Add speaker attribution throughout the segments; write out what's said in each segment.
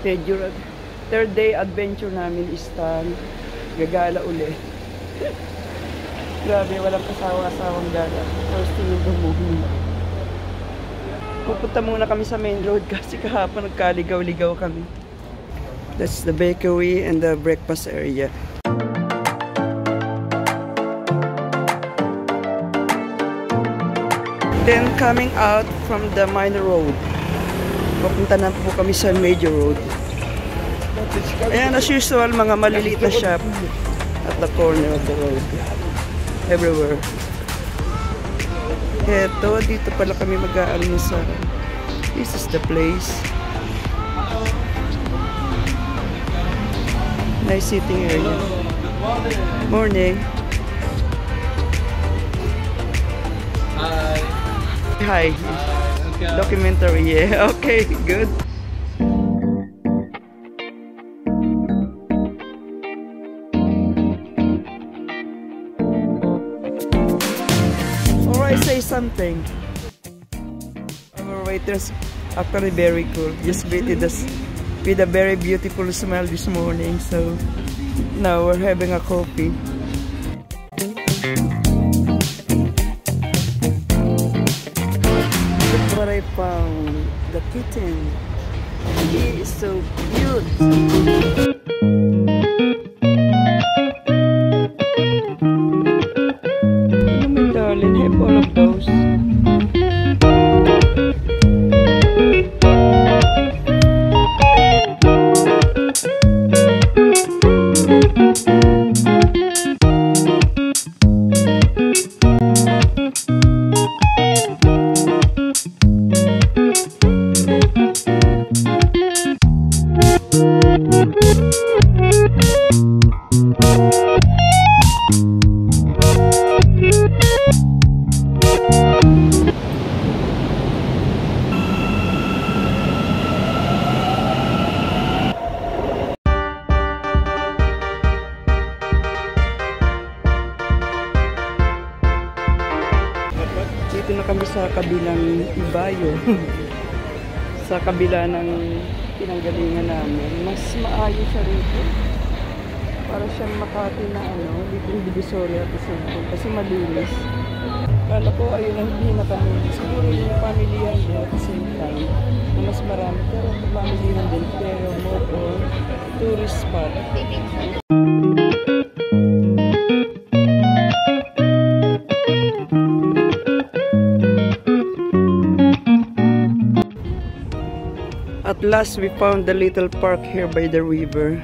Speaker 1: Medyo third day adventure namin is gagala uli. Grabe, walang kasawa-asawang gala. First thing in the morning. Pupunta muna kami sa main road kasi kahapon nagkaligaw-ligaw kami. That's the bakery and the breakfast area. Then coming out from the minor road, papunta na po kami sa major road. Ayan, as usual, mga maliliit na shop at the corner of the road. Everywhere. Eto, dito pala kami mag-aalmusal. This is the place. Nice sitting area. Morning. Hi. Documentary, yeah. Okay, good. Alright, say something. Our waiters actually very cool. Just greeted us with a very beautiful smile this morning. So now we're having a coffee. What I found, the kitten. He is so cute. Oh my darling, have all of those. Dito na kami sa kabilang ibayo. Sa kabila ng pinanggalingan namin. Mas maayos siya rito. Para siyang Makati na dito yung Divisoria at Sentro. Kasi malinis. Kala ko ayun ang hindi na kami. Siguro yung pamilyahan din at the same time. Na mas marami. Pero pamilyahan din. Pero more on tourist spot. At last, we found the little park here by the river,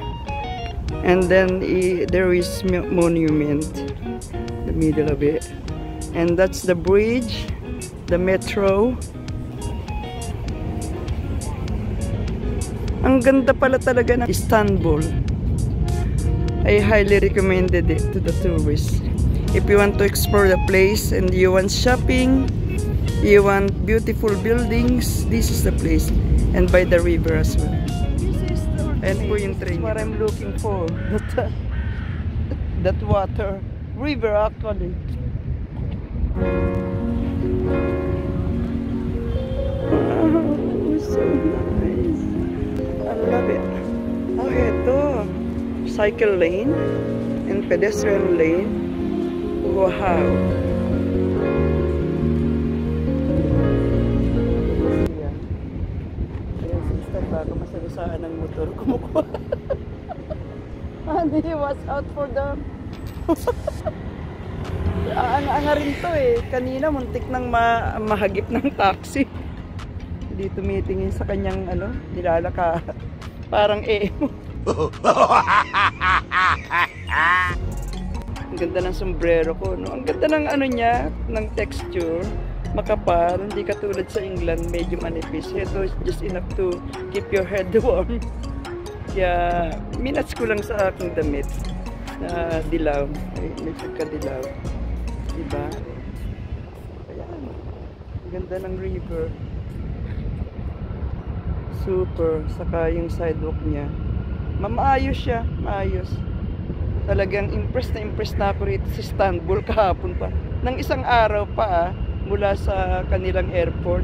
Speaker 1: and then there is monument in the middle of it, and that's the bridge, the metro. Ang ganda pala talaga ng Istanbul. I highly recommended it to the tourists. If you want to explore the place and you want shopping, you want beautiful buildings, this is the place. And by the river as well. And po yung train. What I'm looking for. That water. River actually. Oh, so nice. I love it. Oh, ito. Cycle lane and pedestrian lane. Wow. Bago masagasaan ng motor, kumukuha. Hindi, watch out for them. Ang rin to eh. Kanina muntik nang mahagip ng taxi. Hindi tumitingin sa kanyang nilalaka. Parang emo. Ang ganda ng sombrero ko, no? Ang ganda ng niya, ng texture. Makapal, hindi katulad sa England, medyo manipis. Ito is just enough to keep your head warm. Kaya, minats ko lang sa aking damit na dilaw. Ay, may pagka-dilaw. Diba? Ayan. Ganda ng river. Super. Saka yung sidewalk niya. Maayos siya. Maayos. Talagang impressed na ako rito sa Istanbul kahapon pa. Nang isang araw pa mula sa kanilang airport.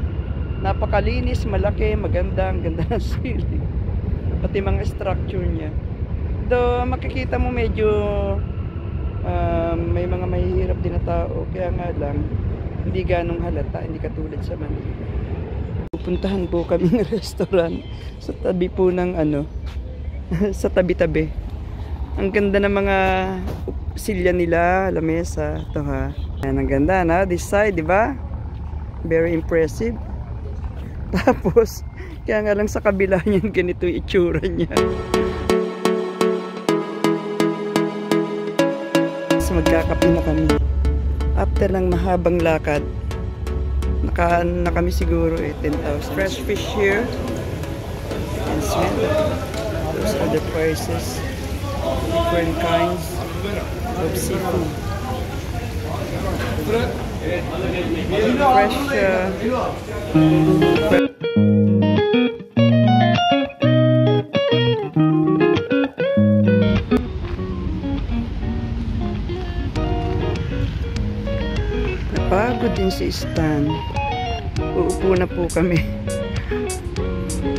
Speaker 1: Napakalinis, malaki, maganda, ang ganda ng ceiling. pati mga structure niya. Though makikita mo medyo may mga mahihirap din na tao, kaya nga lang hindi ganong halata, hindi katulad sa Manila. Pupuntahan po kaming restaurant sa tabi po ng sa tabi-tabi. Ang ganda ng mga silya nila, lamesa. Ito ha. Ayan, ang ganda na. This side, di ba? Very impressive. Tapos, kaya nga lang sa kabila niyan, ganito yung itsura niya. So, magkakape na kami. After ng mahabang lakad, nakaan na kami siguro 10,000. Fresh fish here. And smell. Those are the prices. Different kinds of seafood. Fresh napagod din si Stan. Uupo na po kami.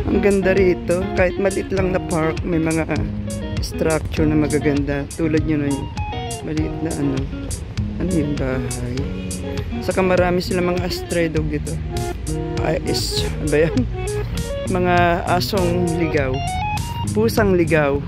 Speaker 1: Ang ganda rito. Kahit maliit lang na park, may mga structure na magaganda. Tulad nyo na yung maliit na ano yung bahay. Saka marami sila mga stray dog dito. Ba yan? Mga asong ligaw. Pusang ligaw.